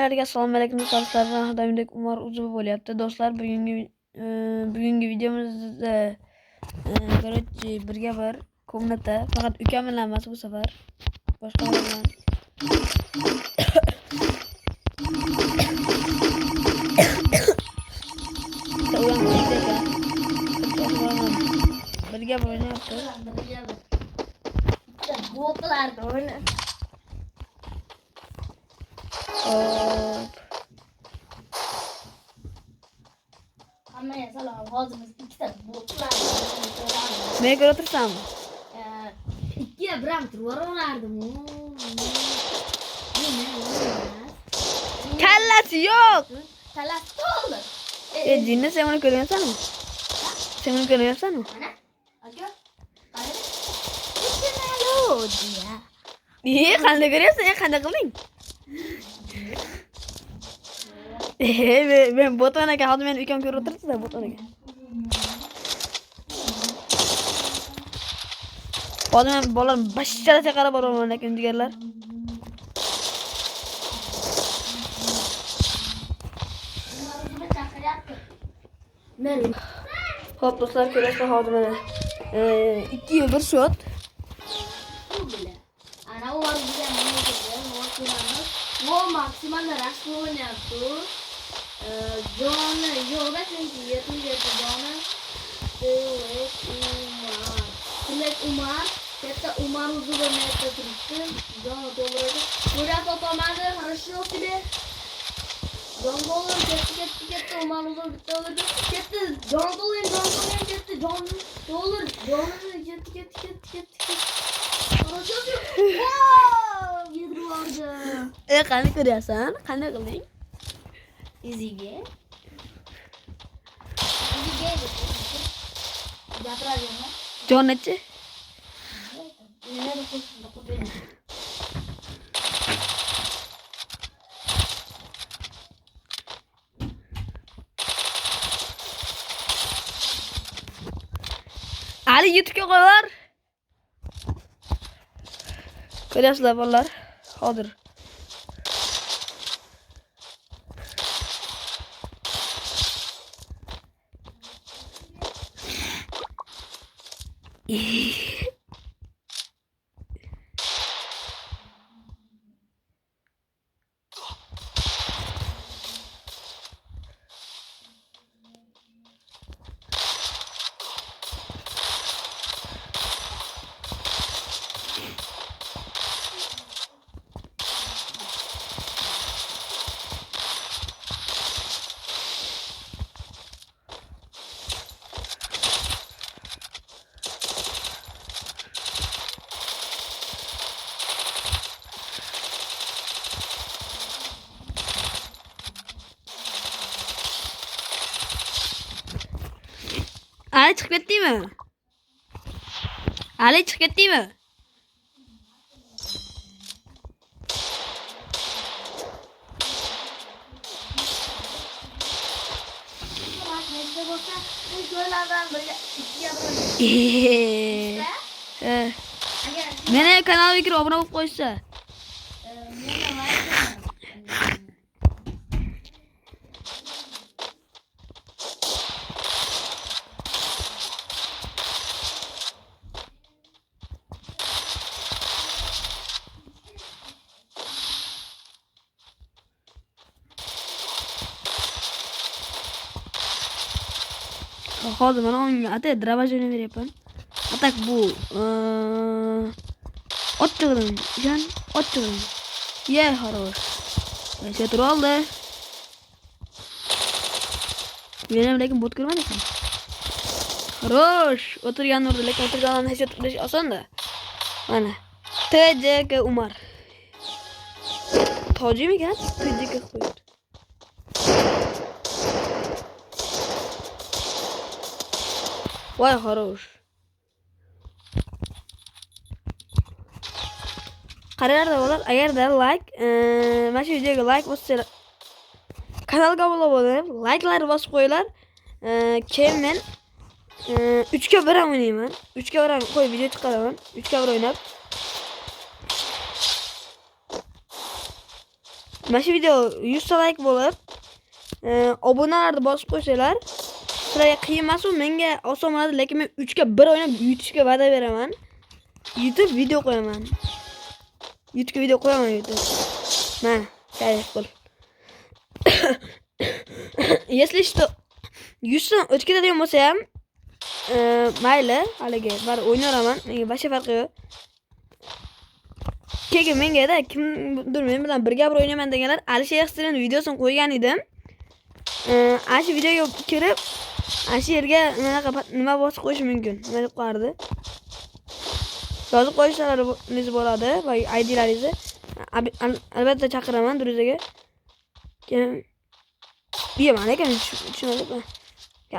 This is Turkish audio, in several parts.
Assalomu alaykum do'stlar. Hadamdek Umar Uzubi bo'lyapti. Do'stlar, bugungi videomizda короче birga bir komnata, faqat ukam bilan emas bu safar. Boshqa bilan. Birga bir o'ynayapti. Botlarda o'ynab. Hammaga salom. Hozir biz ikkita botlarda o'ynayapmiz. Nega ko'ra tursanmi? Ikkiga bir ham turaverardim. Kallasi yo'q. Kallasi to'g'ri. Jinni sen buni ko'ryapsanmi? Sen buni ko'ryapsanmi? Mana. Aka. Qani? Ikkita Qanday ko'ryapsan? Qanday qilding? Men botona aka hozir meni ukam ko'rib o'tiribdi-da botonaga. Hozir men bolalar bashchalacha qarab boraman ekan jigarlar. Hop do'stlar, ko'rasizlar hozir mana 2-1 shot. Ana u bizga nima ko'ramiz? Bu maksimal rashk o'ynayapti. Joni yo'q chunki yetim joni. Umar, katta Umar Uzubi o'ynayapti turibdi. Joni to'g'ri. Bular topamadi, хорошо тебе. Jon Golin katta Umar Uzubi bitta o'ldi. Katta Jon Golin katta Jon to'g'ri. Joni katta. Хорошо. Wow! Yedrivardi. Qanday ko'ryapsan? Qanday qilding? Iziga. Gapiradimi? Jonnechi? Ali YouTube'ga qo'yar. Ko'ryapsizlar bolalar? Hozir. Ali chiqib ketdingmi? Ali chiqib ketdingmi? Meni kanalimga kirib obuna bo'lib qo'ysa. Hozir mana unga atak dravajini beryapman. Atak bu otchig'im, jan otchig'im. Ye, xarosh. Yaxshi tur oldi. Men lekin bot ko'rmadim. Xarosh, o'tirgan urdi, lekin o'tirgandan hech turish oson-da. Mana. TJK Umar. Tojimikan? TJK qo'ydi. Voy xarosh. Qaranglar bolalar, agarda like, mana shu videoga like bossangiz, kanalga obuna bo'lib, like'larni bosib qo'yinglar. Keyin men 3 ga 1 ham o'ynayman. 3 ga 1 ham qo'yib video chiqaraman. 3 ga 1 o'ynab. Mana shu video 100 ta like bo'lib, obunalarni bosib qo'ysanglar, sizlarga qiyin emas, menga oson bo'ladi, lekin men 3 ga 1 o'ynab yutishga va'da beraman. YouTube video qo'yaman. YouTube video qo'yaman YouTube. Mana, kayf bo'l. Если что 100 dan o'tib ketadigan bo'lsa ham, mayli, haliga bar o'ynaraman. Menga boshqa farqi yo'q. Keyin menga-da kimdir men bilan birga bir o'ynaman deganlar, Alisher Extreme videosini qo'ygan edim. Ana shu videoga kirib, ana shu yerga nima bosib qo'yish mumkin? Nima deb qo'yardi? Yozib qo'yishlaringiz bo'ladi va IDlaringizni albatta chaqiraman Druzaga. Keyin mana ekan tushunadi.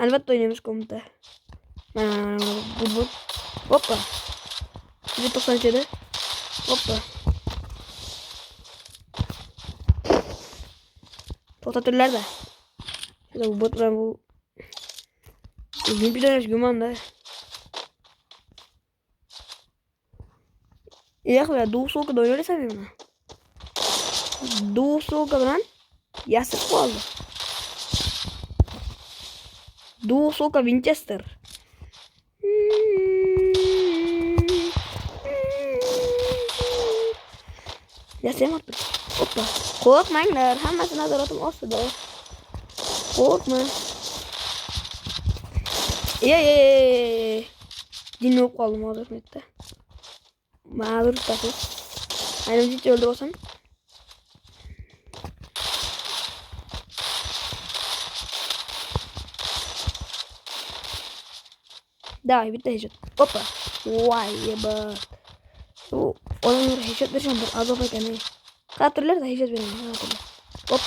Albatta o'ynaymiz kompda. Mana bu. Hoppa. 97. Hoppa. To'xtatinglar-da. Bu bot bilan bu Olimpiadalar gumanda. Yaxshi, Duso'ga o'ynayapsizmi? Duso'ga bilan yasib qoldi. Duso'ga Winchester. Yasamayapti. Hoppa. Qo'rqmanglar, hammasi nazoratim ostida. Qo'rqma. Dinlab qoldim hozir netda. Ma'zur tutasiz. Aynan jicha o'ldi bo'lsam. Давай, bitta headshot. Hoppa. Voy, yeba. Bu odamlar headshot berishim bir azob ekan. Qatirlarda headshot beraman. Hop.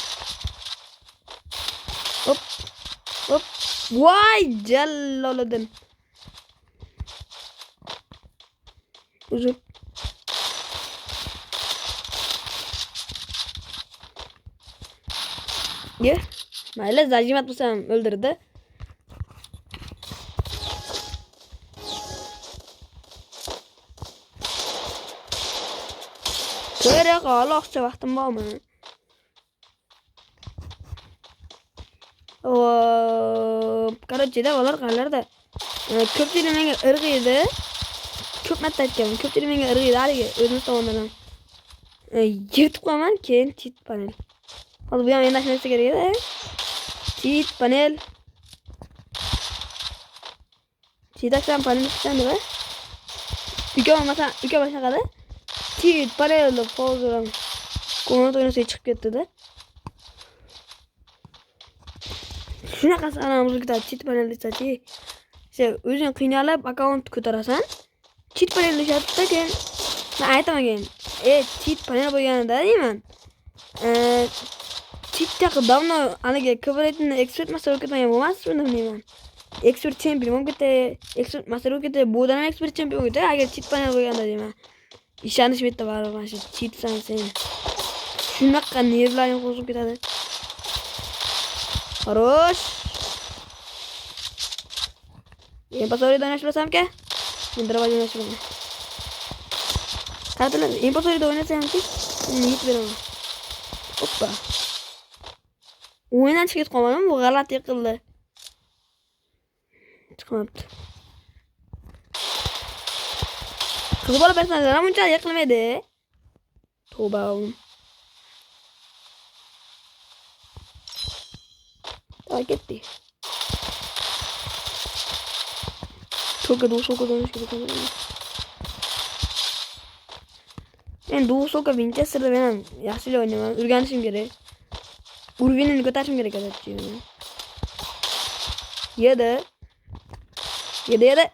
Hop. Hop. Voy, jalloladim. Uzun. Ye. Mayli, zajimat bo'lsam o'ldirdi. Kerak, Allohcha vaqtim bormi? Qarachida ular qanlarda? Ko'pchilik menga irg'iydi. Ko'p marta aytganman. Ko'pchilik menga irg'iydi haligi o'zim tomonidan. Yetib qo'yaman, keyin cheat panel. Hozir bu ham endi narsa kerak edi. Cheat panel. Cheat panel ishdan nima? Uka mana qada. Cheat panel hozir ham ko'nat o'ynasa chiqib ketdi-da. Shunaqasi ana muzikada cheat panel desachi. Sen o'zing qiynalib akkaunt ko'tarasan. Cheat panel deyapti keyin men aytamagan. Cheat panel bo'lganida deyman. Cheat davno aniga Kobretni expert master o'tgan bo'lmasmi deyman. Expert champion o'tgan, expert master o'tgan, bo'dan expert champion o'tgan agar cheat panel bo'lganda deyman. İşanish bitta baribir mana shu cheatsan sen. Shunaqa nervlaring qo'zib ketadi. Xo'sh. Impostorida o'ynashmasam-ki? Men dravaj o'ynashmayman. Qadrlar, impostorida o'ynasam-ki, yetib beraman. Hoppa. O'yindan chiqib qolmadim, bu g'alati qildi. Chiqmabdi. Qiz bola personajlar unchalik yiqilmaydi. Tavba oğlum. Fark etti. Çok dönüş gibi. Ben Duso'ga Winchester'da benim yaxshilik o'ynaman. O'rganishim kerak. Urvinini ko'tarishim kerak edi. Yedi.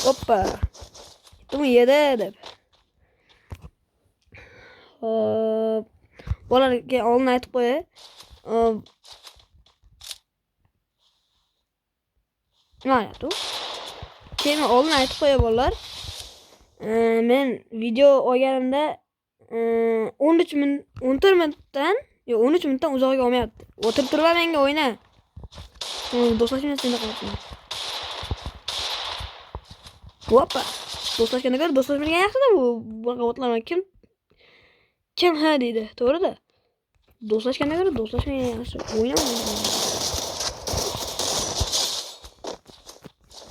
Hoppa. Gittim yedi deb. Bolarga oldin aytib qo'yay. Nima aytdi? Keyin oldin aytib qo'yay bolalar. Men video olganimda 13 minut 14 minutdan 13 minutdan uzoqga olmayapti. O'tirib turib menga o'yna. Do'stlashmay senda qolsin. Hoppa. Do'stlashganda ko'ra do'stlashmagan yaxshi-da bu. Bunaqa o'tlarman kim Kim ha dedi. Doğru da. Dostlaşkana göre dostlaşmaya yarışı. Oynamadım.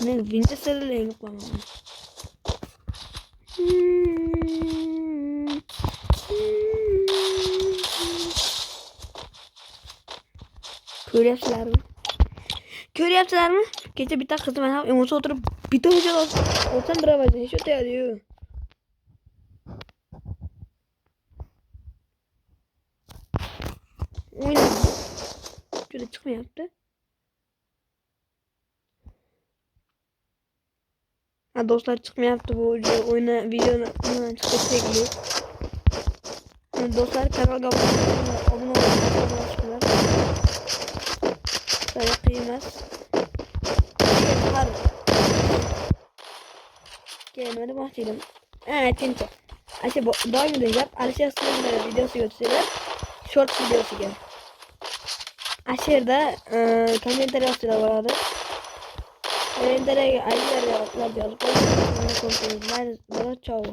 Ne Winchester'la yok bana. Kör yaptılar mı? Kör yaptılar mı? Gece bir tane kızım ben emoji oturup bir tane hoca olsam bravo. Hiç öte diyor. Oyna. Şöyle çıkma yaptı. Ha dostlar çıkma yaptı bu oyuna videonun çıkıp çekiliyor. Yani dostlar kanal abone olmayı Sana kıymaz. Har. Gelmedi bahsedelim. Evet şimdi. Ayşe daha güzel yap. Ayşe aslında videosu gösteriyor. Short videosu gel. Aşağıda komentere atıyorlar bu arada. Komentere aylar yazıp. Bana çao.